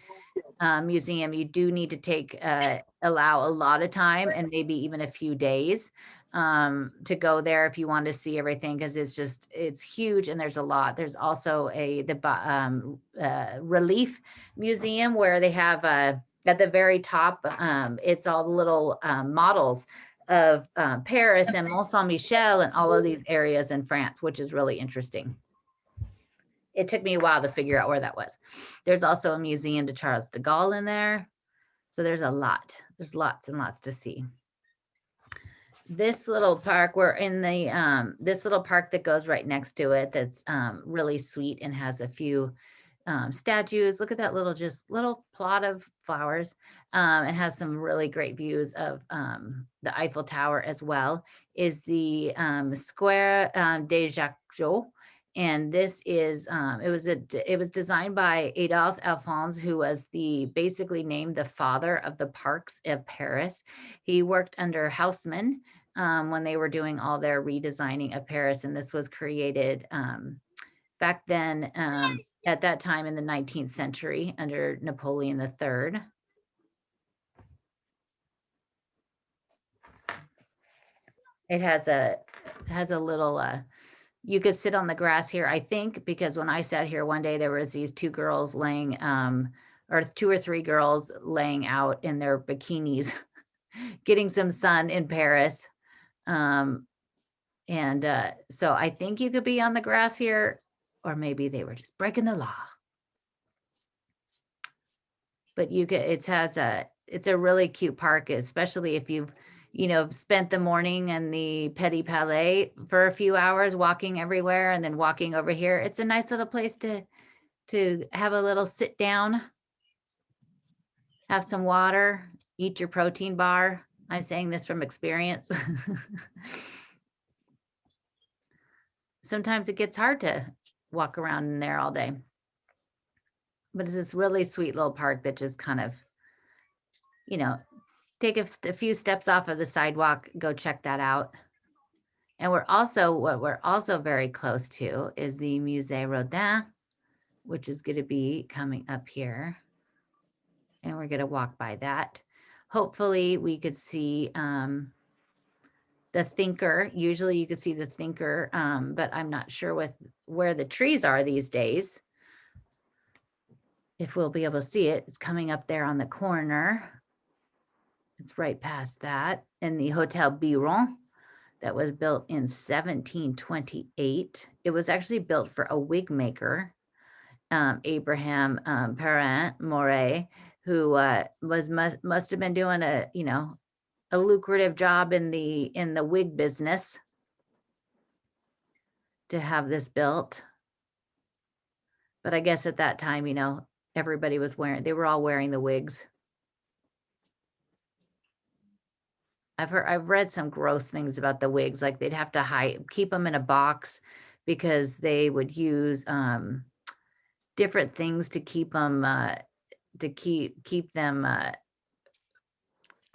museum. You do need to allow a lot of time and maybe even a few days to go there if you want to see everything, because it's huge and there's a lot. There's also the relief museum where they have at the very top, it's all the little models of Paris and Mont Saint-Michel and all of these areas in France, which is really interesting. It took me a while to figure out where that was. There's also a museum to Charles de Gaulle in there. So there's a lot. There's lots and lots to see. This little park, we're in the this little park that goes right next to it that's really sweet and has a few statues. Look at that little plot of flowers. It has some really great views of the Eiffel Tower as well. Is the Square des Jacques. And this is it was designed by Adolphe Alphonse, who was basically named the father of the parks of Paris. He worked under Haussmann when they were doing all their redesigning of Paris, and this was created back then at that time in the 19th century under Napoleon III. It has a little you could sit on the grass here, I think, because when I sat here one day, there was these two girls laying, or two or three girls laying out in their bikinis, getting some sun in Paris. So I think you could be on the grass here, or maybe they were just breaking the law. But it's a really cute park, especially if you've spent the morning in the Petit Palais for a few hours walking everywhere and then walking over here. It's a nice little place to have a little sit down, have some water, eat your protein bar. I'm saying this from experience. Sometimes it gets hard to walk around in there all day. But it's this really sweet little park that just kind of, take a few steps off of the sidewalk, go check that out. And what we're also very close to is the Musee Rodin, which is going to be coming up here. And we're going to walk by that. Hopefully we could see the thinker. Usually you could see the thinker, but I'm not sure with where the trees are these days. If we'll be able to see it, it's coming up there on the corner. It's right past that. And the Hotel Biron that was built in 1728. It was actually built for a wig maker, Abraham Perrin Moret, who must have been doing a lucrative job in the wig business to have this built. But I guess at that time, everybody was they were all wearing the wigs. I've read some gross things about the wigs, like they'd have to keep them in a box because they would use different things to keep them keep them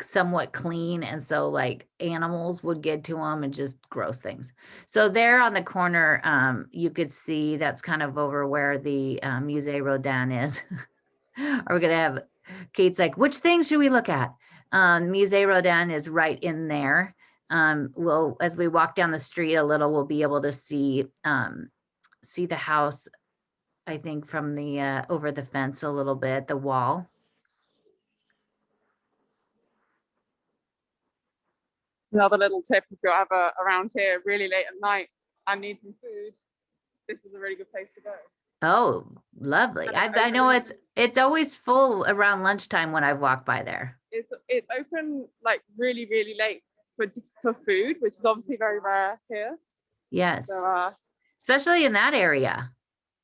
somewhat clean, and so like animals would get to them and just gross things. So there on the corner, you could see that's kind of over where the Musee Rodin is. Are we gonna have Kate's like, which things should we look at? Musee Rodin is right in there. We'll, as we walk down the street a little, we'll be able to see the house, I think, from the over the fence a little bit, the wall. Another little tip, if you're ever around here really late at night and need some food, this is a really good place to go. Oh, lovely. I know it's always full around lunchtime when I've walked by there. It's open like really, really late for food, which is obviously very rare here. Yes. So, especially in that area.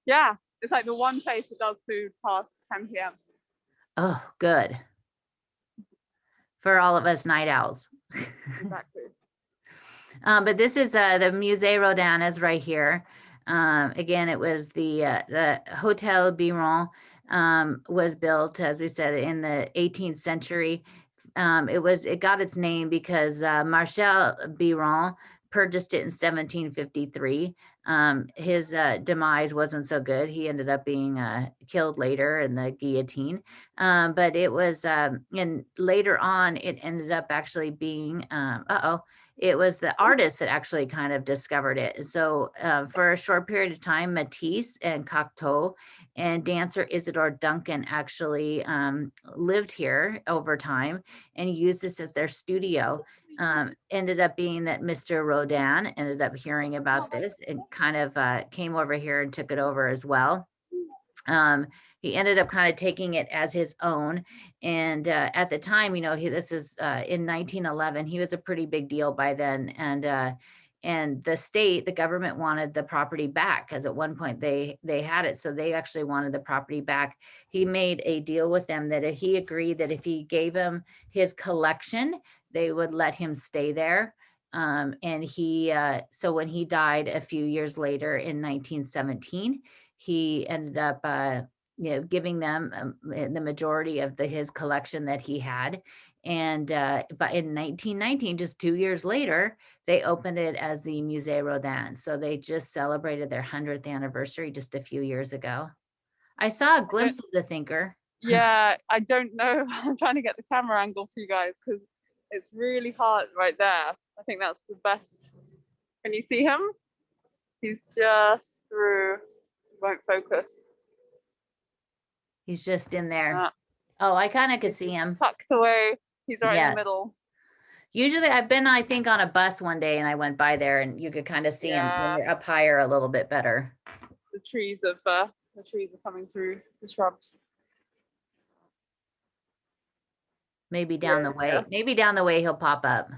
Yeah, it's like the one place that does food past 10 p.m. Oh, good. For all of us night owls. Exactly. But this is the Musée Rodin is right here. Again, it was the Hotel Biron was built, as we said, in the 18th century. It got its name because Marshal Biron purchased it in 1753. His demise wasn't so good. He ended up being killed later in the guillotine. But it was, and later on, it ended up actually being, it was the artists that actually kind of discovered it. So for a short period of time, Matisse and Cocteau and dancer Isidore Duncan actually lived here over time and used this as their studio. Ended up being that Mr. Rodin ended up hearing about this and kind of came over here and took it over as well. He ended up kind of taking it as his own. And at the time, this is in 1911, he was a pretty big deal by then. And the government wanted the property back because at one point they had it. So they actually wanted the property back. He made a deal with them that if he agreed that if he gave him his collection, they would let him stay there. And so when he died a few years later in 1917, he ended up giving them the majority of his collection that he had. And but in 1919, just 2 years later, they opened it as the Musée Rodin. So they just celebrated their 100th anniversary just a few years ago. I saw a glimpse of the thinker. Yeah, I don't know. I'm trying to get the camera angle for you guys because it's really hard right there. I think that's the best. Can you see him? He's just through. Won't focus. He's just in there. Oh, I kind of could see him. Tucked away. He's right in the middle. Usually I've been, I think, on a bus one day and I went by there and you could kind of see him when you're up higher a little bit better. The trees are coming through the shrubs. Maybe down the way. Maybe down the way he'll pop up.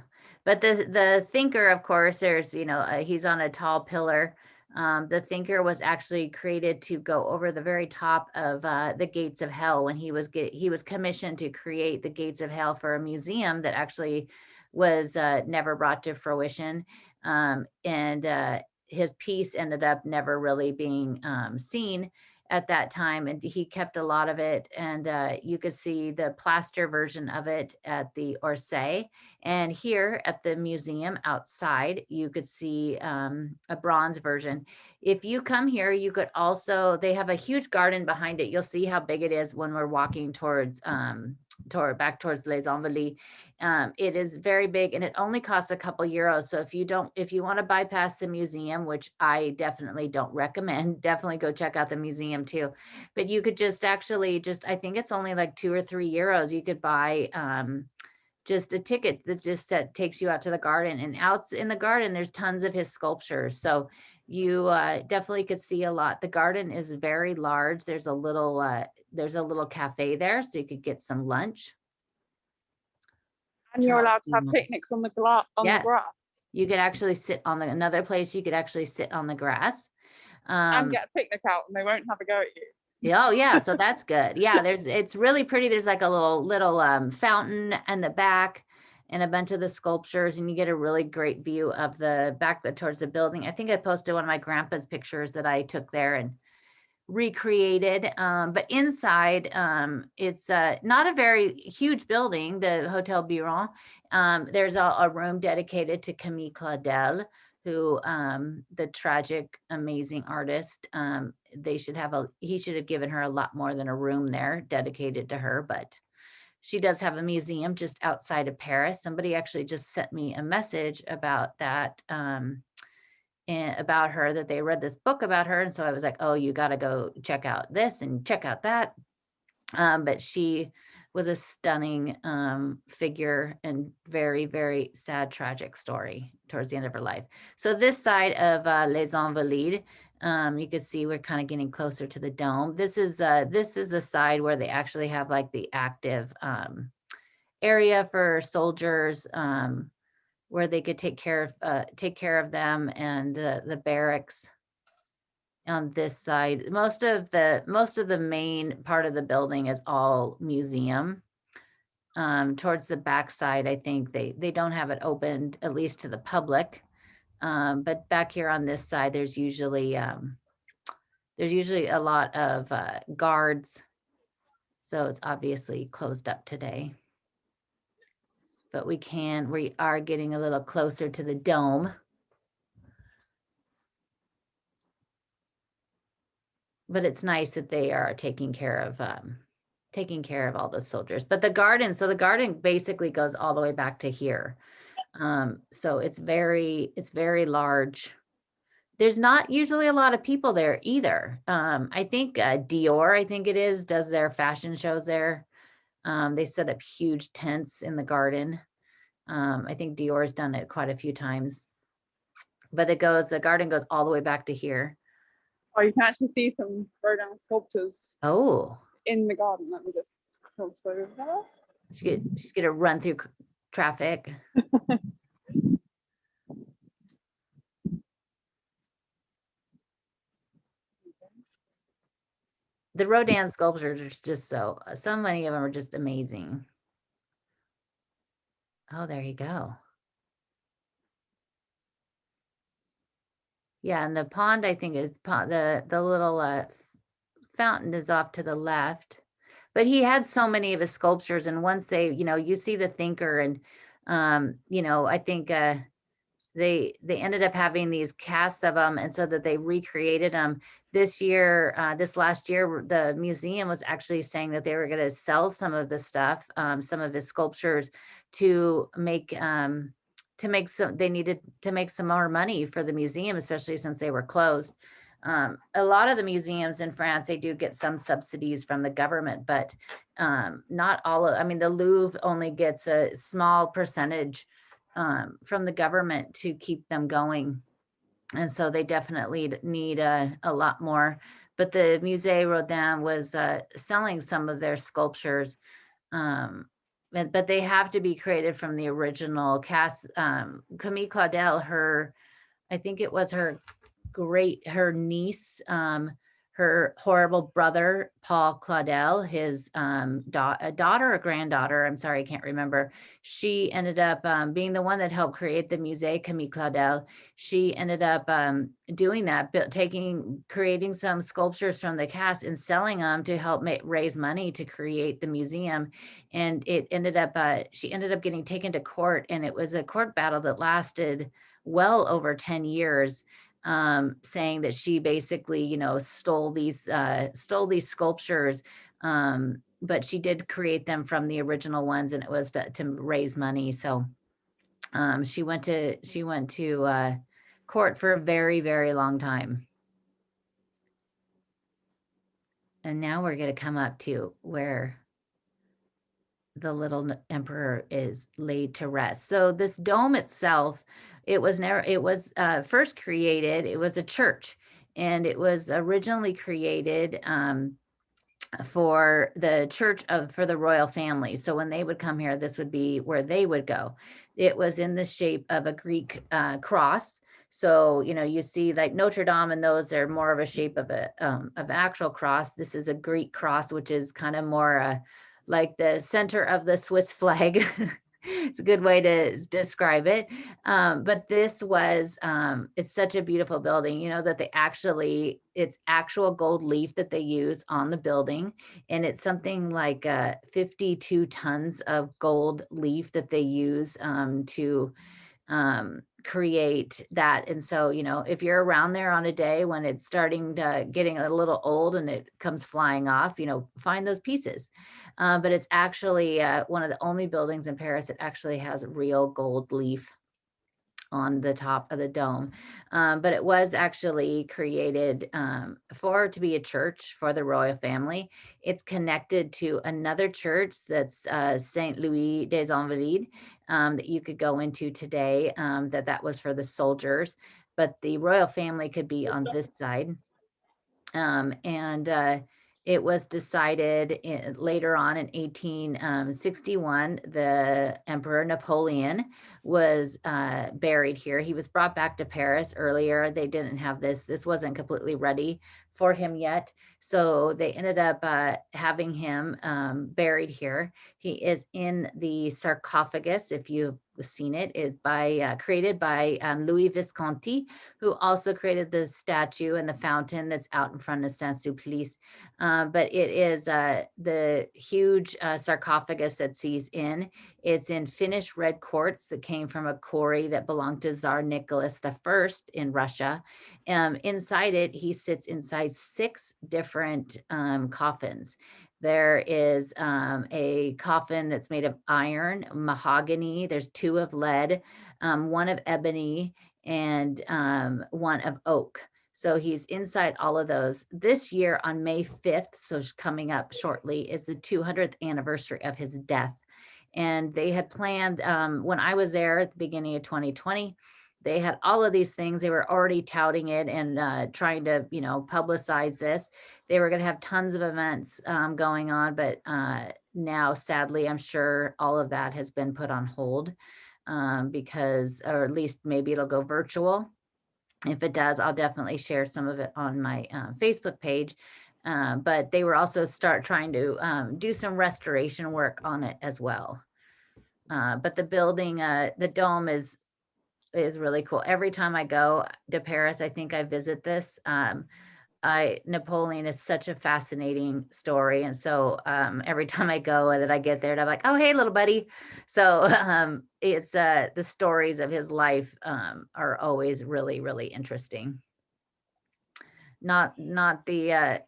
But the thinker, of course, there's, he's on a tall pillar. The thinker was actually created to go over the very top of the gates of hell when he was commissioned to create the gates of hell for a museum that actually was never brought to fruition. And his piece ended up never really being seen at that time, and he kept a lot of it. And you could see the plaster version of it at the Orsay, and here at the museum outside you could see a bronze version. if you come here, you could also, they have a huge garden behind it. You'll see how big it is when we're walking towards back towards Les Invalides. It is very big and it only costs a couple euros. So if you want to bypass the museum, which I definitely don't recommend, definitely go check out the museum too. But you could just actually I think it's only like 2 or 3 euros. You could buy just a ticket that just takes you out to the garden, and out in the garden, there's tons of his sculptures. So you definitely could see a lot. The garden is very large. There's a little cafe there, so you could get some lunch. And you're allowed to have picnics on the grass. Yes. You could actually sit on another place. You could actually sit on the grass. And get a picnic out, and they won't have a go at you. Oh yeah, so that's good. Yeah, it's really pretty. There's like a little fountain in the back and a bunch of the sculptures, and you get a really great view of the back towards the building. I think I posted one of my grandpa's pictures that I took there and recreated. But inside, it's not a very huge building, the Hotel Biron. There's a room dedicated to Camille Claudel, who the tragic, amazing artist. He should have given her a lot more than a room there dedicated to her, but she does have a museum just outside of Paris. Somebody actually just sent me a message about that, and about her, that they read this book about her. And so I was like, oh, you got to go check out this and check out that. But she was a stunning figure and very, very sad, tragic story towards the end of her life. So this side of Les Invalides, you can see we're kind of getting closer to the dome. This is the side where they actually have like the active area for soldiers, where they could take care of them, and the barracks on this side. Most of the main part of the building is all museum. Towards the back side, I think they don't have it opened, at least to the public. But back here on this side, there's usually a lot of guards. So it's obviously closed up today. But we are getting a little closer to the dome. But it's nice that they are taking care of all the soldiers. But the garden basically goes all the way back to here. So it's very large. There's not usually a lot of people there either. I think Dior, I think it is, does their fashion shows there. They set up huge tents in the garden. I think Dior's done it quite a few times. But the garden goes all the way back to here. Oh, you can actually see some Rodin sculptures. Oh. In the garden. Let me just cross over. She's gonna run through traffic. The Rodin sculptures are just so many of them are just amazing. Oh, there you go. Yeah, and the pond, I think, is the little fountain is off to the left. But he had so many of his sculptures, and once you see the thinker, and I think they ended up having these casts of them, and so that they recreated them this last year. The museum was actually saying that they were going to sell some of the stuff, some of his sculptures, to make they needed to make some more money for the museum, especially since they were closed. A lot of the museums in France, they do get some subsidies from the government, but not all the Louvre only gets a small percentage from the government to keep them going. And so they definitely need a lot more. But the Musee Rodin was selling some of their sculptures, but they have to be created from the original cast. Camille Claudel, I think it was her niece, her horrible brother, Paul Claudel, his daughter or granddaughter, I'm sorry, I can't remember. She ended up being the one that helped create the Musée Camille Claudel. She ended up doing that, creating some sculptures from the cast and selling them to help raise money to create the museum. And it ended up, she ended up getting taken to court, and it was a court battle that lasted well over 10 years. saying that she basically, stole these sculptures. But she did create them from the original ones, and it was to raise money. So she went to court for a very, very long time. And now we're going to come up to where the little emperor is laid to rest. So this dome itself, it was first created, it was a church, and it was originally created for the royal family. So when they would come here, this would be where they would go. It was in the shape of a Greek cross. So, you see like Notre Dame, and those are more of a shape of actual cross. This is a Greek cross, which is kind of more like the center of the Swiss flag. It's a good way to describe it. But this was, it's such a beautiful building, that it's actual gold leaf that they use on the building. And it's something like 52 tons of gold leaf that they use to create that. And so, if you're around there on a day when it's starting to getting a little old and it comes flying off, find those pieces. But it's actually one of the only buildings in Paris that actually has real gold leaf on the top of the dome. But it was actually created to be a church for the royal family. It's connected to another church that's Saint Louis des Invalides that you could go into today, that was for the soldiers, but the royal family could be on this side. It was decided later on in 1861, the Emperor Napoleon was buried here. He was brought back to Paris earlier. They didn't have this. This wasn't completely ready for him yet. So they ended up having him buried here. He is in the sarcophagus, if you've seen it, is created by Louis Visconti, who also created the statue and the fountain that's out in front of Saint-Sulpice. But it is the huge sarcophagus that he's in. It's in finished red quartz that came from a quarry that belonged to Tsar Nicholas I in Russia. Inside it, he sits inside 6 different coffins. There is a coffin that's made of iron, mahogany. There's 2 of lead, 1 of ebony, and 1 of oak. So he's inside all of those. This year on May 5th, so coming up shortly, is the 200th anniversary of his death. And they had planned, when I was there at the beginning of 2020, they had all of these things. They were already touting it and trying to, publicize this. They were going to have tons of events going on, but now, sadly, I'm sure all of that has been put on hold because, or at least maybe it'll go virtual. If it does, I'll definitely share some of it on my Facebook page. But they were also trying to do some restoration work on it as well. But the building, the dome is really cool. Every time I go to Paris, I think I visit this. Napoleon is such a fascinating story. And so every time I go that I get there, and I'm like, oh, hey, little buddy. So it's the stories of his life are always really, really interesting. Not the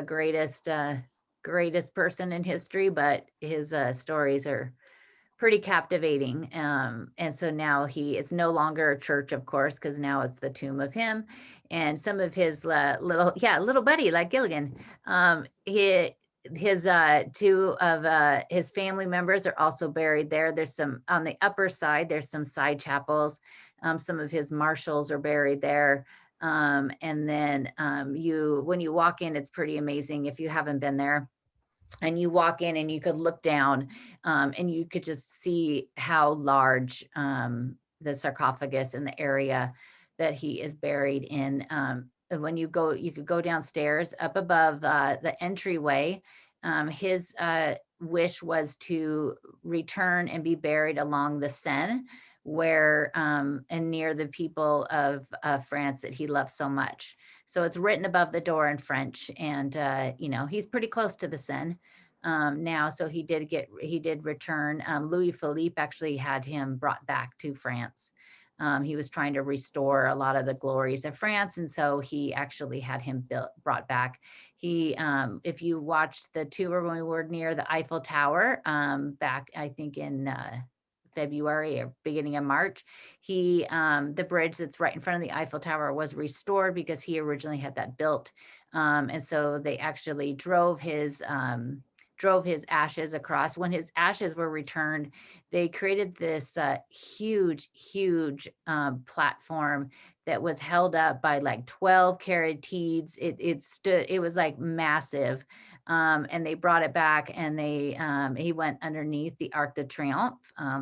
greatest person in history, but his stories are pretty captivating. And so now he is no longer a church, of course, because now it's the tomb of him and some of his little buddy like Gilligan. His 2 of his family members are also buried there. There's some on the upper side, there's some side chapels. Some of his marshals are buried there. And then when you walk in, it's pretty amazing if you haven't been there. And you walk in and you could look down and you could just see how large the sarcophagus and the area that he is buried in. When you could go downstairs up above the entryway. His wish was to return and be buried along the Seine, where and near the people of France that he loved so much. So it's written above the door in French, and he's pretty close to the Seine now. So he did return. Louis Philippe actually had him brought back to France He was trying to restore a lot of the glories of France, and so he actually had him brought back. He, if you watched the tour when we were near the Eiffel Tower, back I think in February or beginning of March, he, the bridge that's right in front of the Eiffel Tower was restored because he originally had that built. And so they actually drove his ashes across. When his ashes were returned, they created this huge platform that was held up by like 12 caryatides. It was like massive. And they brought it back, and he went underneath the Arc de Triomphe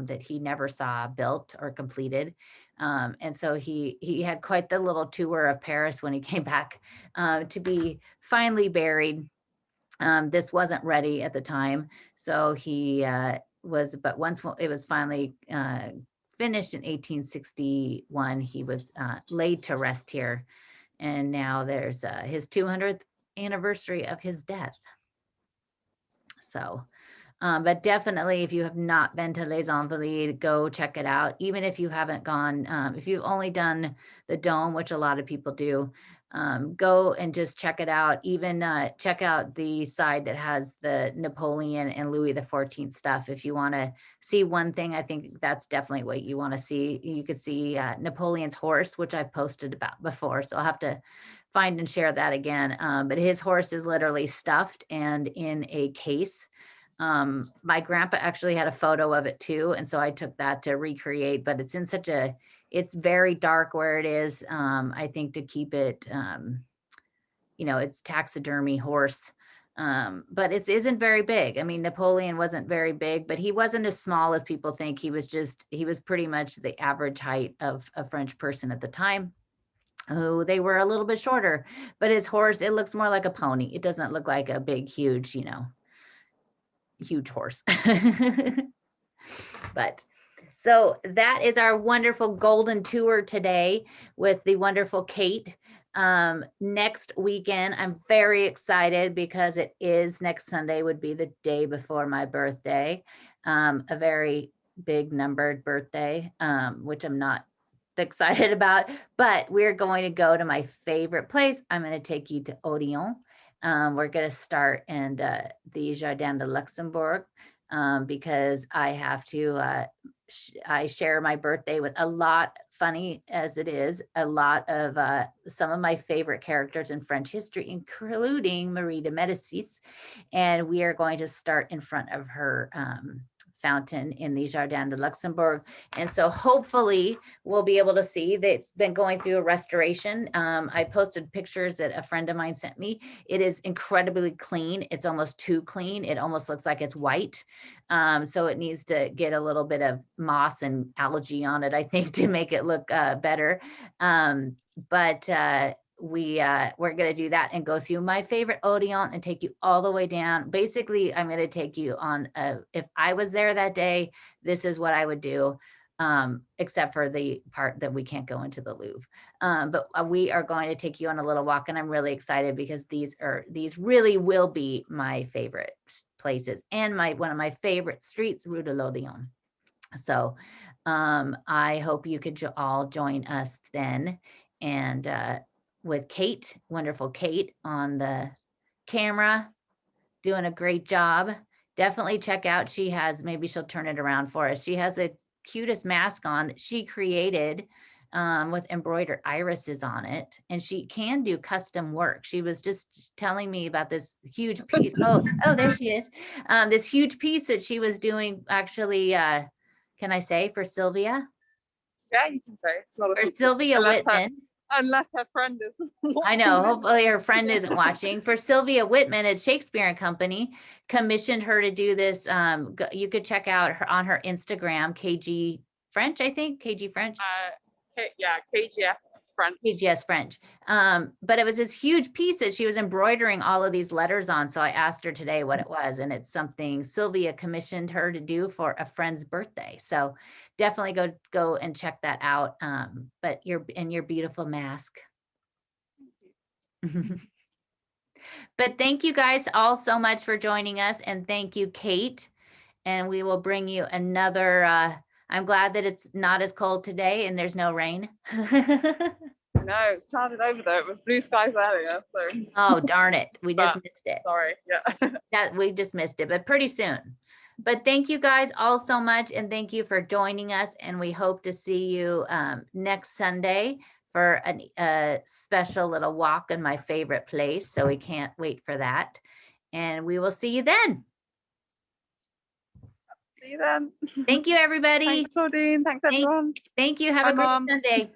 that he never saw built or completed. And so he had quite the little tour of Paris when he came back to be finally buried. This wasn't ready at the time, so he but once it was finally finished in 1861, he was laid to rest here. And now there's his 200th anniversary of his death. So, but definitely, if you have not been to Les Invalides, go check it out. Even if you haven't gone, if you've only done the Dome, which a lot of people do, go and just check it out. Even check out the side that has the Napoleon and Louis XIV stuff. If you want to see one thing, I think that's definitely what you want to see. You could see Napoleon's horse, which I've posted about before, so I'll have to find and share that again. But his horse is literally stuffed and in a case. My grandpa actually had a photo of it too, and so I took that to recreate, but it's in it's very dark where it is. I think to keep it, it's taxidermy horse, but it isn't very big. I mean, Napoleon wasn't very big, but he wasn't as small as people think. He was pretty much the average height of a French person at the time. Oh, they were a little bit shorter, but his horse, it looks more like a pony. It doesn't look like a big, huge, huge horse. But so that is our wonderful golden tour today with the wonderful Kate. Next weekend, I'm very excited because it is next Sunday, would be the day before my birthday, a very big numbered birthday, which I'm not excited about, but we're going to go to my favorite place. I'm going to take you to Odeon. We're going to start in the Jardin de Luxembourg because I have to, I share my birthday with a lot, funny as it is, a lot of some of my favorite characters in French history, including Marie de Medicis. And we are going to start in front of her fountain in the Jardin de Luxembourg. And so hopefully we'll be able to see that it's been going through a restoration. I posted pictures that a friend of mine sent me. It is incredibly clean. It's almost too clean. It almost looks like it's white. So it needs to get a little bit of moss and algae on it, I think, to make it look better. We're going to do that and go through my favorite Odeon and take you all the way down. Basically, I'm going to take you on, if I was there that day, this is what I would do, except for the part that we can't go into the Louvre. But we are going to take you on a little walk, and I'm really excited because these really will be my favorite places and one of my favorite streets, Rue de l'Odéon. So I hope you could all join us then. And with Kate, wonderful Kate on the camera, doing a great job. Definitely check out, maybe she'll turn it around for us. She has the cutest mask on that she created with embroidered irises on it. And she can do custom work. She was just telling me about this huge piece. Oh, there she is. This huge piece that she was doing actually, can I say, for Sylvia? Yeah, you can say. For Sylvia Whitman. Unless her friend is watching. I know, hopefully her friend isn't watching. For Sylvia Whitman at Shakespeare and Company, commissioned her to do this. You could check out her on her Instagram, KG French, I think, KG French. Yeah, KGS French. KGS French. But it was this huge piece that she was embroidering all of these letters on. So I asked her today what it was, and it's something Sylvia commissioned her to do for a friend's birthday. So definitely go and check that out. But your beautiful mask. But thank you guys all so much for joining us, and thank you, Kate. And we will bring you another I'm glad that it's not as cold today and there's no rain. No, it's clouded over there. It was blue skies earlier, so Oh, darn it. We just But- missed it. sorry. Yeah. That we just missed it, but pretty soon. But thank you guys all so much. And thank you for joining us. And we hope to see you next Sunday for a special little walk in my favorite place. So we can't wait for that. And we will see you then. See you then. Thank you, everybody. Thanks, Claudine. Thanks, everyone. Thank you. Have Bye, a great Mom. Sunday.